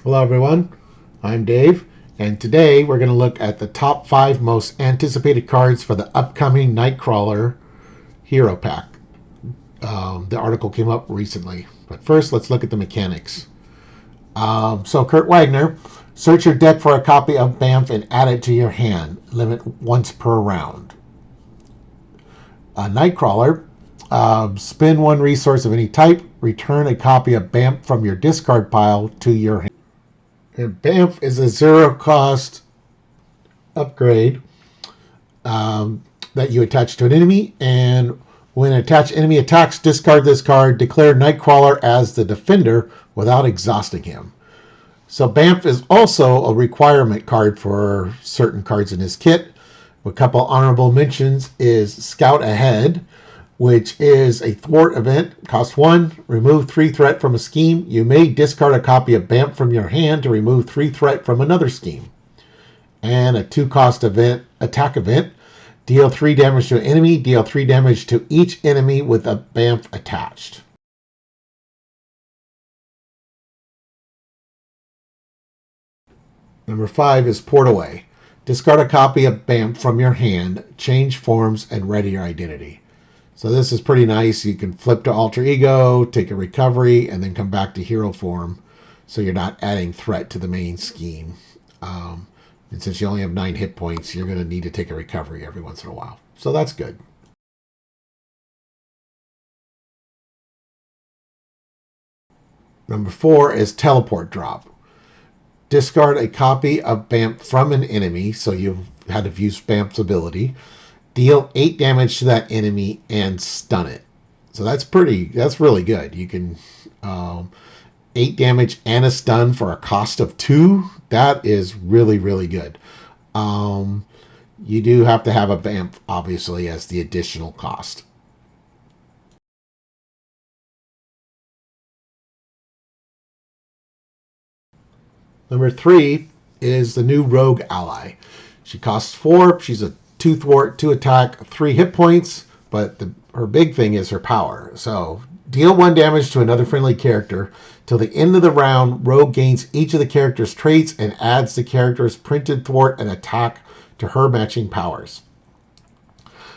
Hello, everyone. I'm Dave, and today we're going to look at the top 5 most anticipated cards for the upcoming Nightcrawler Hero Pack. The article came up recently. But first, let's look at the mechanics. So, Kurt Wagner, search your deck for a copy of Bamf and add it to your hand. Limit once per round. Nightcrawler, spin one resource of any type. Return a copy of Bamf from your discard pile to your hand. And Bamf is a zero cost upgrade that you attach to an enemy. And when an attached enemy attacks, discard this card. Declare Nightcrawler as the defender without exhausting him. So Bamf is also a requirement card for certain cards in his kit. A couple honorable mentions is Scout Ahead, which is a thwart event. Cost 1, remove 3 threat from a scheme. You may discard a copy of Bamf from your hand to remove 3 threat from another scheme. And a 2-cost event, attack event. Deal 3 damage to an enemy. Deal 3 damage to each enemy with a Bamf attached. Number 5 is Port Away. Discard a copy of Bamf from your hand, change forms, and ready your identity. So this is pretty nice. You can flip to alter ego, take a recovery, and then come back to hero form. So you're not adding threat to the main scheme. And since you only have 9 hit points, you're going to need to take a recovery every once in a while. So that's good. Number 4 is Teleport Drop. Discard a copy of Bamf from an enemy, so you've had to use Bamf's ability. Deal 8 damage to that enemy and stun it. So that's really good. You can 8 damage and a stun for a cost of 2. That is really, really good. You do have to have a Bamf, obviously, as the additional cost. Number 3 is the new Rogue Ally. She costs 4. She's a 2 thwart, 2 attack, 3 hit points, but her big thing is her power. So deal 1 damage to another friendly character. Till the end of the round, Rogue gains each of the character's traits and adds the character's printed thwart and attack to her matching powers.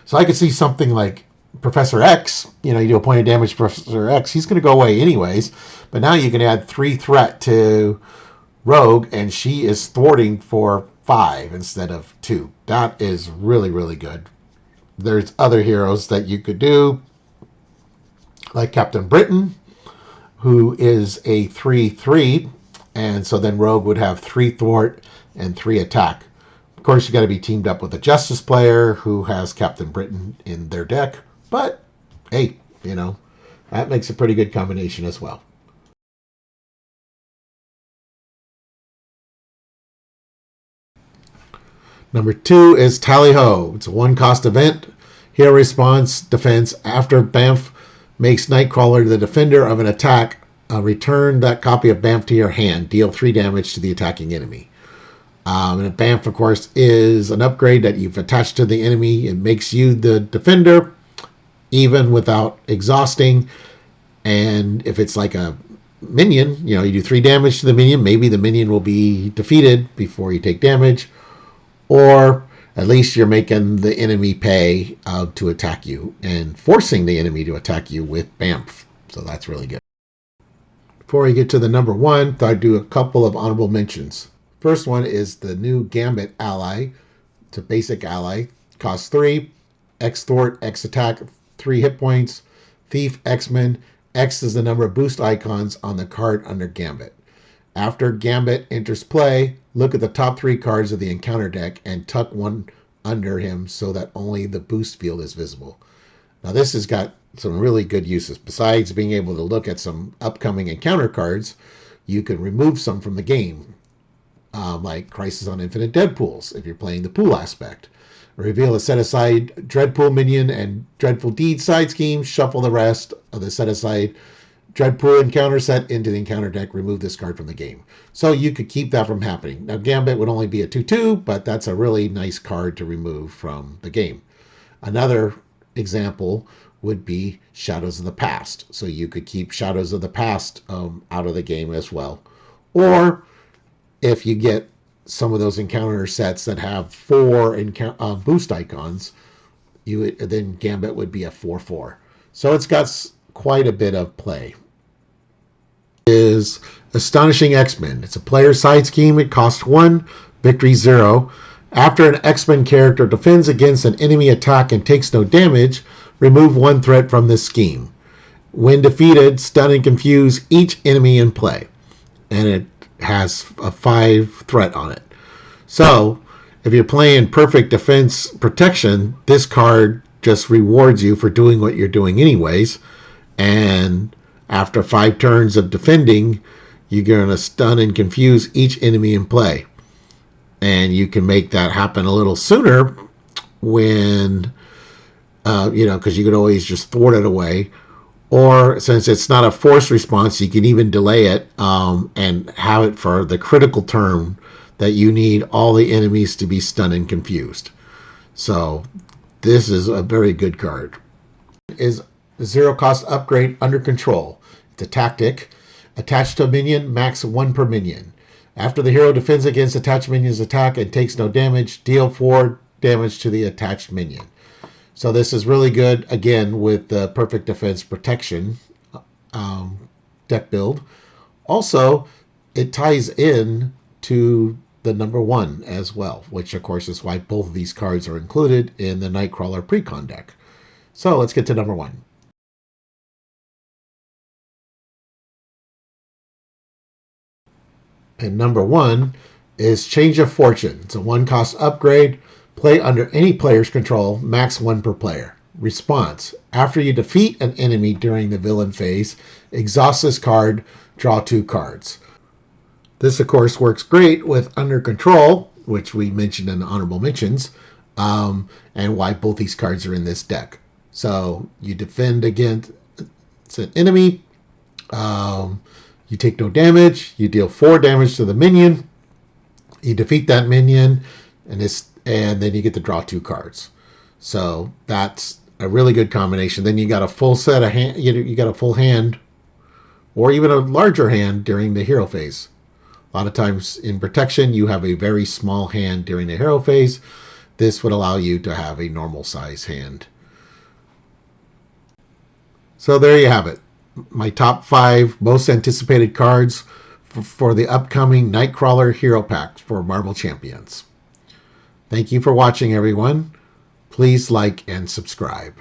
So I could see something like Professor X. You do a point of damage to Professor X. He's going to go away anyways. But now you can add 3 threat to Rogue, and she is thwarting for 5 instead of 2. That is really, really good. There's other heroes that you could do, like Captain Britain, who is a 3/3, and so then Rogue would have 3 thwart and 3 attack. Of course, you got to be teamed up with a Justice player who has Captain Britain in their deck, but hey, that makes a pretty good combination as well. Number 2 is Tally Ho. It's a 1-cost event. Hero response defense after Bamf makes Nightcrawler the defender of an attack. Return that copy of Bamf to your hand. Deal 3 damage to the attacking enemy. And Bamf, of course, is an upgrade that you've attached to the enemy. It makes you the defender, even without exhausting. And if it's like a minion, you do 3 damage to the minion. Maybe the minion will be defeated before you take damage. Or at least you're making the enemy pay to attack you and forcing the enemy to attack you with Bamf. So that's really good. Before I get to the number 1, I'd do a couple of honorable mentions. First one is the new Gambit ally. It's a basic ally. Costs 3. X thwart, X attack, 3 hit points. Thief, X-Men. X is the number of boost icons on the card under Gambit. After Gambit enters play, look at the top 3 cards of the encounter deck and tuck one under him so that only the boost field is visible. Now this has got some really good uses. Besides being able to look at some upcoming encounter cards, you can remove some from the game, like Crisis on Infinite Deadpools if you're playing the pool aspect. Reveal a set-aside Dreadpool minion and Dreadful Deed side scheme, shuffle the rest of the set-aside Dreadpool encounter set into the encounter deck, remove this card from the game. So you could keep that from happening. Now Gambit would only be a 2/2, but that's a really nice card to remove from the game. Another example would be Shadows of the Past. So you could keep Shadows of the Past out of the game as well. Or if you get some of those encounter sets that have 4 boost icons, then Gambit would be a 4/4. So it's got quite a bit of play. Is Astonishing X-Men. It's a player side scheme. It costs 1, victory 0. After an X-Men character defends against an enemy attack and takes no damage, remove 1 threat from this scheme. When defeated, stun and confuse each enemy in play. And it has a 5 threat on it. So, if you're playing Perfect Defense Protection, this card just rewards you for doing what you're doing anyways. And after 5 turns of defending, you're going to stun and confuse each enemy in play. And you can make that happen a little sooner when, because you could always just thwart it away. Or since it's not a forced response, you can even delay it and have it for the critical turn that you need all the enemies to be stunned and confused. So this is a very good card. Is 0 cost upgrade Under Control. It's a tactic. Attached to a minion, max 1 per minion. After the hero defends against attached minion's attack and takes no damage, deal 4 damage to the attached minion. So this is really good, again, with the Perfect Defense Protection deck build. Also, it ties in to the number 1 as well, which of course is why both of these cards are included in the Nightcrawler Precon deck. So let's get to number 1. And number 1 is Change of Fortune. It's a 1 cost upgrade. Play under any player's control, max 1 per player. Response: after you defeat an enemy during the villain phase, exhaust this card, draw 2 cards. This, of course, works great with Under Control, which we mentioned in the honorable mentions, and why both these cards are in this deck. So you defend against an enemy, you take no damage, you deal 4 damage to the minion, you defeat that minion, and then you get to draw 2 cards. So that's a really good combination. Then you got a full set of hand, you got a full hand, or even a larger hand during the hero phase. A lot of times in protection, you have a very small hand during the hero phase. This would allow you to have a normal size hand. So there you have it. My top 5 most anticipated cards for the upcoming Nightcrawler Hero Pack for Marvel Champions. Thank you for watching, everyone. Please like and subscribe.